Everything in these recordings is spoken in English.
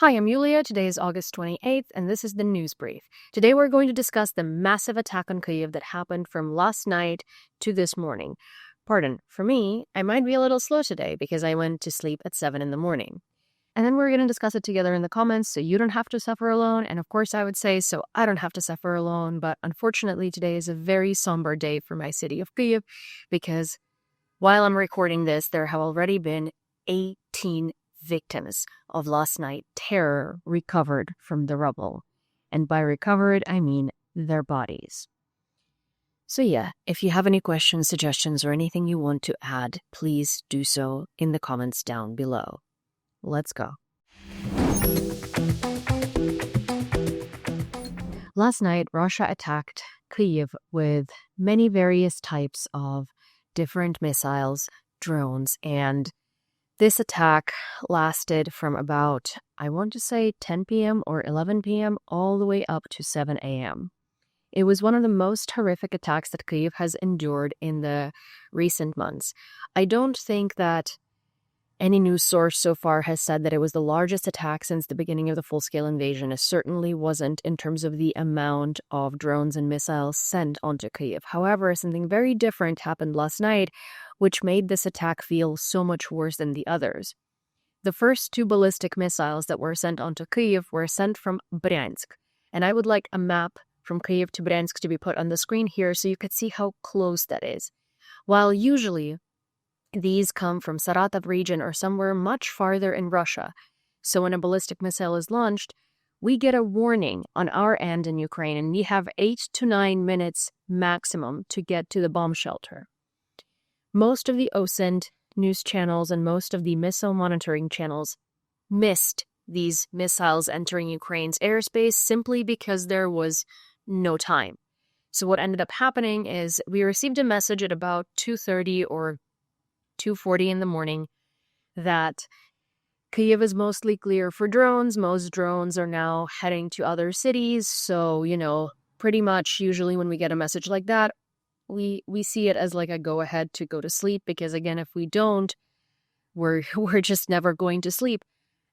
Hi, I'm Yulia. Today is August 28th, and this is the news brief. Today we're going to discuss the massive attack on Kyiv that happened from last night to this morning. Pardon, for me, I might be a little slow today because I went to sleep at 7 in the morning. And then we're going to discuss it together in the comments so you don't have to suffer alone. And of course, I would say so I don't have to suffer alone. But unfortunately, today is a very somber day for my city of Kyiv because while I'm recording this, there have already been 18 victims of last night's terror recovered from the rubble. And by recovered, I mean their bodies. So yeah, if you have any questions, suggestions, or anything you want to add, please do so in the comments down below. Let's go. Last night, Russia attacked Kyiv with many various types of different missiles, drones, and this attack lasted from about, I want to say 10 p.m. or 11 p.m. all the way up to 7 a.m. It was one of the most horrific attacks that Kyiv has endured in the recent months. I don't think that any news source so far has said that it was the largest attack since the beginning of the full-scale invasion. It certainly wasn't in terms of the amount of drones and missiles sent onto Kyiv. However, something very different happened last night, which made this attack feel so much worse than the others. The first two ballistic missiles that were sent onto Kyiv were sent from Bryansk. And I would like a map from Kyiv to Bryansk to be put on the screen here so you could see how close that is. While usually these come from Saratov region or somewhere much farther in Russia. So when a ballistic missile is launched, we get a warning on our end in Ukraine, and we have 8 to 9 minutes maximum to get to the bomb shelter. Most of the OSINT news channels and most of the missile monitoring channels missed these missiles entering Ukraine's airspace simply because there was no time. So what ended up happening is we received a message at about 2:30 or 2:40 in the morning that Kyiv is mostly clear for drones. Most drones are now heading to other cities. So, pretty much usually when we get a message like that, we see it as like a go ahead to go to sleep, because again, if we don't, we're just never going to sleep.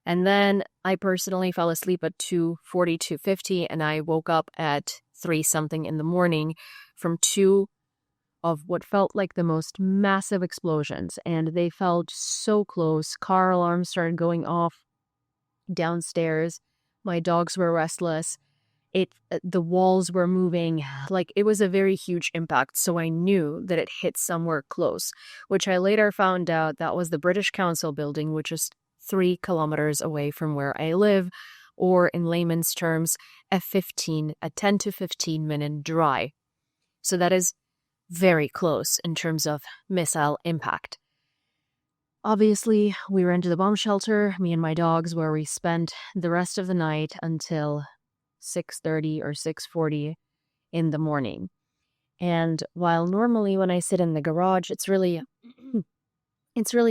And then I personally fell asleep at 2:40, 2:50, and I woke up at 3 something in the morning from two of what felt like the most massive explosions, and they felt so close. Car alarms started going off downstairs. My dogs were restless. The walls were moving. Like, it was a very huge impact, so I knew that it hit somewhere close, which I later found out that was the British Council building, which is 3 kilometers away from where I live, or in layman's terms, a 10 to 15 minute drive. So that is very close in terms of missile impact. Obviously, we ran to the bomb shelter, me and my dogs, where we spent the rest of the night until 6:30 or 6:40 in the morning. And while normally when I sit in the garage, it's really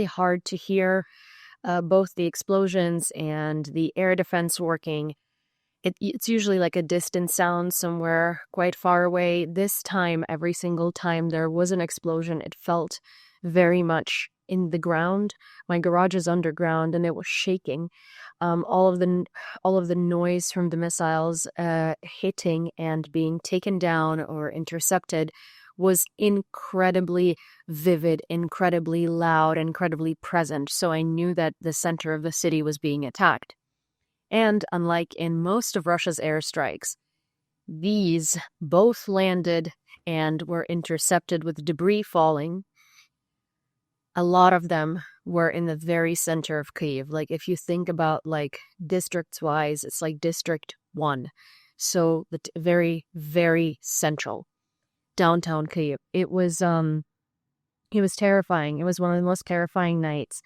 hard to hear both the explosions and the air defense working. It's usually like a distant sound somewhere quite far away. This time, every single time there was an explosion, it felt very much in the ground. My garage is underground, and it was shaking. All of the noise from the missiles hitting and being taken down or intercepted was incredibly vivid, incredibly loud, incredibly present. So I knew that the center of the city was being attacked. And unlike in most of Russia's airstrikes, these both landed and were intercepted with debris falling. A lot of them were in the very center of Kyiv. Like, if you think about like districts-wise, it's like District 1. So the very, very central downtown Kyiv. It was terrifying. It was one of the most terrifying nights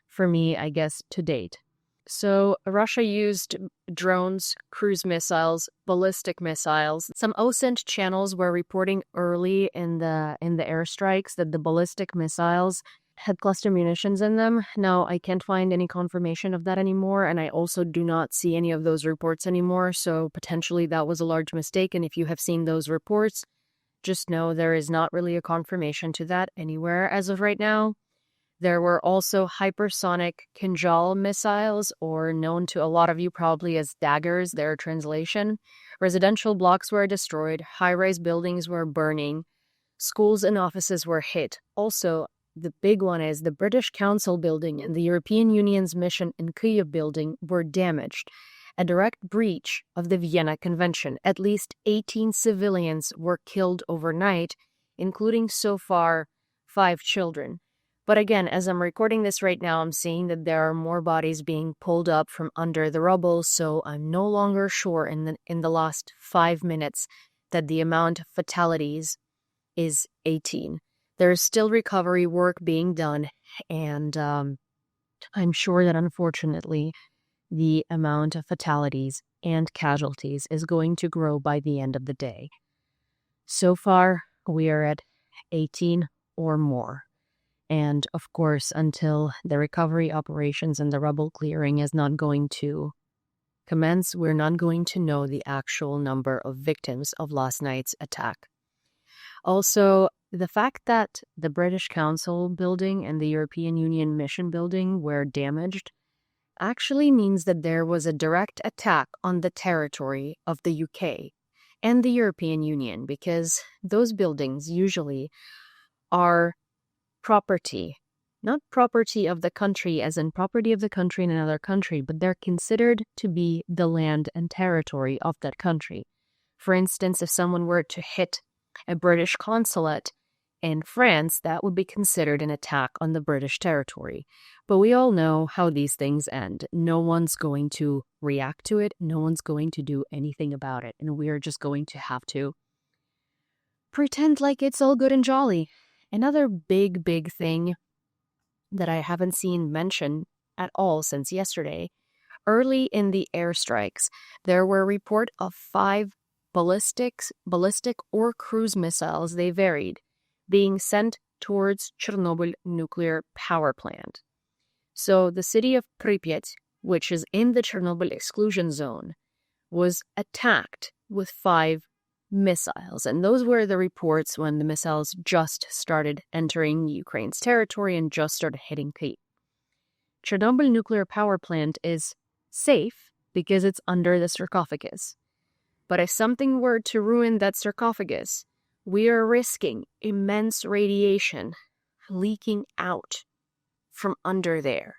for me, I guess, to date. So Russia used drones, cruise missiles, ballistic missiles. Some OSINT channels were reporting early in the airstrikes that the ballistic missiles had cluster munitions in them. Now, I can't find any confirmation of that anymore, and I also do not see any of those reports anymore, so potentially that was a large mistake. And if you have seen those reports, just know there is not really a confirmation to that anywhere as of right now. There were also hypersonic Kinzhal missiles, or known to a lot of you probably as daggers, their translation. Residential blocks were destroyed, high-rise buildings were burning, schools and offices were hit. Also, the big one is the British Council building and the European Union's mission in Kyiv building were damaged. A direct breach of the Vienna Convention. At least 18 civilians were killed overnight, including so far 5 children. But again, as I'm recording this right now, I'm seeing that there are more bodies being pulled up from under the rubble, so I'm no longer sure in the last 5 minutes that the amount of fatalities is 18. There is still recovery work being done, and I'm sure that unfortunately the amount of fatalities and casualties is going to grow by the end of the day. So far, we are at 18 or more. And of course, until the recovery operations and the rubble clearing is not going to commence, we're not going to know the actual number of victims of last night's attack. Also, the fact that the British Council building and the European Union mission building were damaged actually means that there was a direct attack on the territory of the UK and the European Union, because those buildings usually are property, not property of the country as in property of the country in another country, but they're considered to be the land and territory of that country. For instance, if someone were to hit a British consulate in France, that would be considered an attack on the British territory. But we all know how these things end. No one's going to react to it. No one's going to do anything about it. And we're just going to have to pretend like it's all good and jolly. Another big thing that I haven't seen mentioned at all since yesterday, early in the airstrikes, there were a report of 5 ballistic or cruise missiles, they varied, being sent towards Chernobyl nuclear power plant. So the city of Pripyat, which is in the Chernobyl exclusion zone, was attacked with 5 missiles. And those were the reports when the missiles just started entering Ukraine's territory and just started hitting Kyiv. Chernobyl nuclear power plant is safe because it's under the sarcophagus. But if something were to ruin that sarcophagus, we are risking immense radiation leaking out from under there.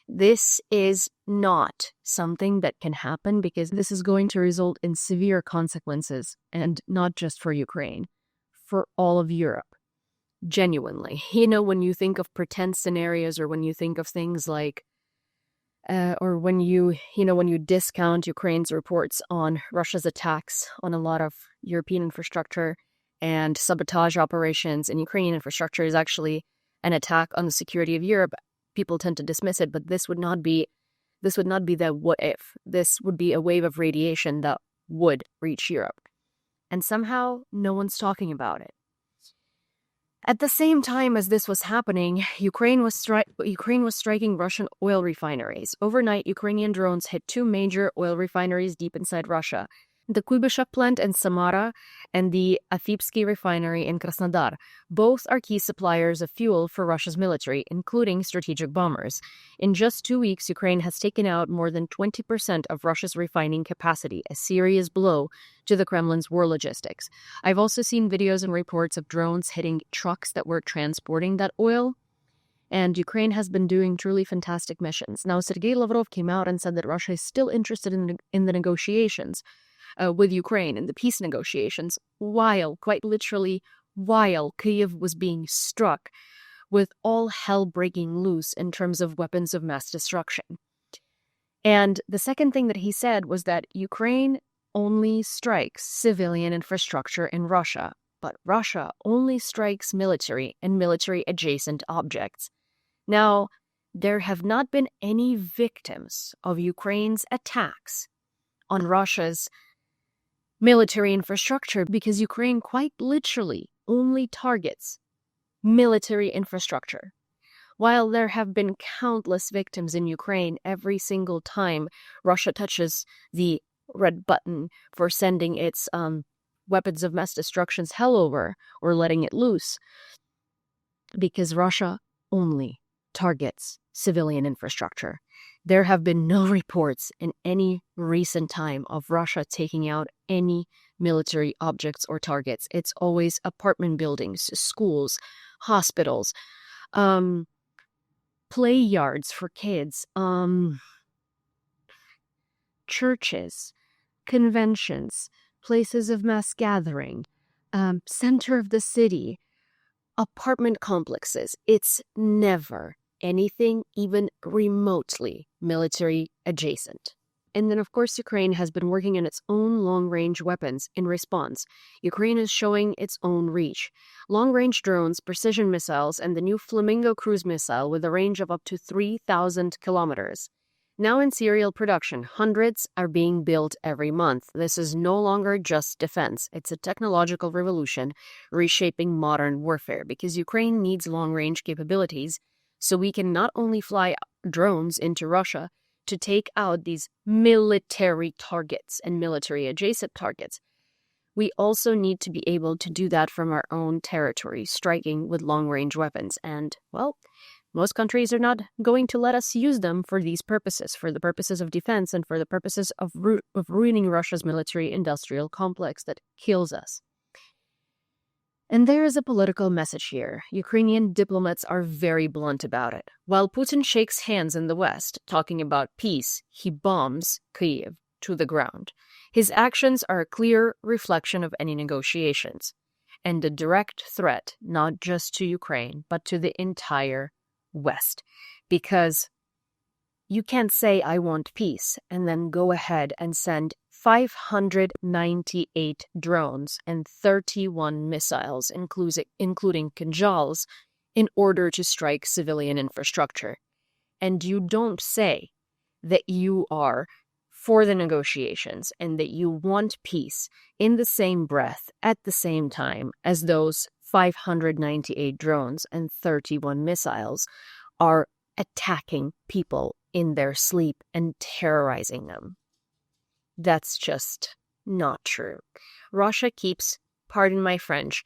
This is not something that can happen because this is going to result in severe consequences, and not just for Ukraine, for all of Europe. Genuinely. When you think of pretend scenarios, or when you think of things like, or when you discount Ukraine's reports on Russia's attacks on a lot of European infrastructure and sabotage operations, and Ukrainian infrastructure is actually an attack on the security of Europe, people tend to dismiss it, but this would not be the what if. This would be a wave of radiation that would reach Europe. And somehow, no one's talking about it. At the same time as this was happening, Ukraine was striking Russian oil refineries. Overnight, Ukrainian drones hit 2 major oil refineries deep inside Russia. The Kuybyshev plant in Samara and the Afipsky refinery in Krasnodar. Both are key suppliers of fuel for Russia's military, including strategic bombers. In just 2 weeks, Ukraine has taken out more than 20% of Russia's refining capacity, a serious blow to the Kremlin's war logistics. I've also seen videos and reports of drones hitting trucks that were transporting that oil. And Ukraine has been doing truly fantastic missions. Now, Sergei Lavrov came out and said that Russia is still interested in the negotiations with Ukraine in the peace negotiations, quite literally, while Kyiv was being struck with all hell breaking loose in terms of weapons of mass destruction. And the second thing that he said was that Ukraine only strikes civilian infrastructure in Russia, but Russia only strikes military and military-adjacent objects. Now, there have not been any victims of Ukraine's attacks on Russia's military infrastructure because Ukraine quite literally only targets military infrastructure. While there have been countless victims in Ukraine every single time Russia touches the red button for sending its weapons of mass destruction's hell over or letting it loose, because Russia only targets civilian infrastructure. There have been no reports in any recent time of Russia taking out any military objects or targets. It's always apartment buildings, schools, hospitals, play yards for kids, churches, conventions, places of mass gathering, center of the city, apartment complexes. It's never anything even remotely military adjacent. And then, of course, Ukraine has been working on its own long-range weapons in response. Ukraine is showing its own reach. Long-range drones, precision missiles, and the new Flamingo cruise missile with a range of up to 3,000 kilometers. Now in serial production, hundreds are being built every month. This is no longer just defense. It's a technological revolution reshaping modern warfare because Ukraine needs long-range capabilities so we can not only fly drones into Russia to take out these military targets and military-adjacent targets. We also need to be able to do that from our own territory, striking with long-range weapons. And, well, most countries are not going to let us use them for these purposes, for the purposes of defense and for the purposes of ruining Russia's military-industrial complex that kills us. And there is a political message here. Ukrainian diplomats are very blunt about it. While Putin shakes hands in the West, talking about peace, he bombs Kyiv to the ground. His actions are a clear reflection of any negotiations, and a direct threat not just to Ukraine, but to the entire West. Because you can't say, I want peace, and then go ahead and send 598 drones and 31 missiles, including Kinzhals, in order to strike civilian infrastructure. And you don't say that you are for the negotiations and that you want peace in the same breath at the same time as those 598 drones and 31 missiles are attacking people in their sleep and terrorizing them. That's just not true. Russia keeps, pardon my French,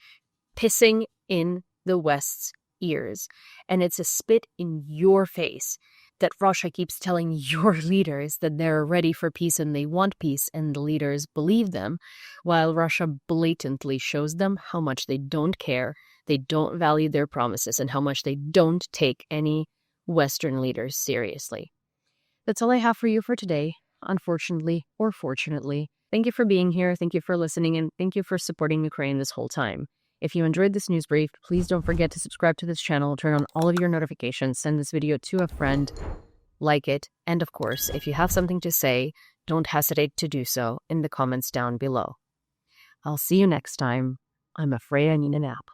pissing in the West's ears. And it's a spit in your face that Russia keeps telling your leaders that they're ready for peace and they want peace, and the leaders believe them, while Russia blatantly shows them how much they don't care, they don't value their promises, and how much they don't take any Western leaders seriously. That's all I have for you for today, unfortunately or fortunately. Thank you for being here, thank you for listening, and thank you for supporting Ukraine this whole time. If you enjoyed this news brief, please don't forget to subscribe to this channel, turn on all of your notifications, send this video to a friend, like it, and of course, if you have something to say, don't hesitate to do so in the comments down below. I'll see you next time. I'm afraid I need a nap.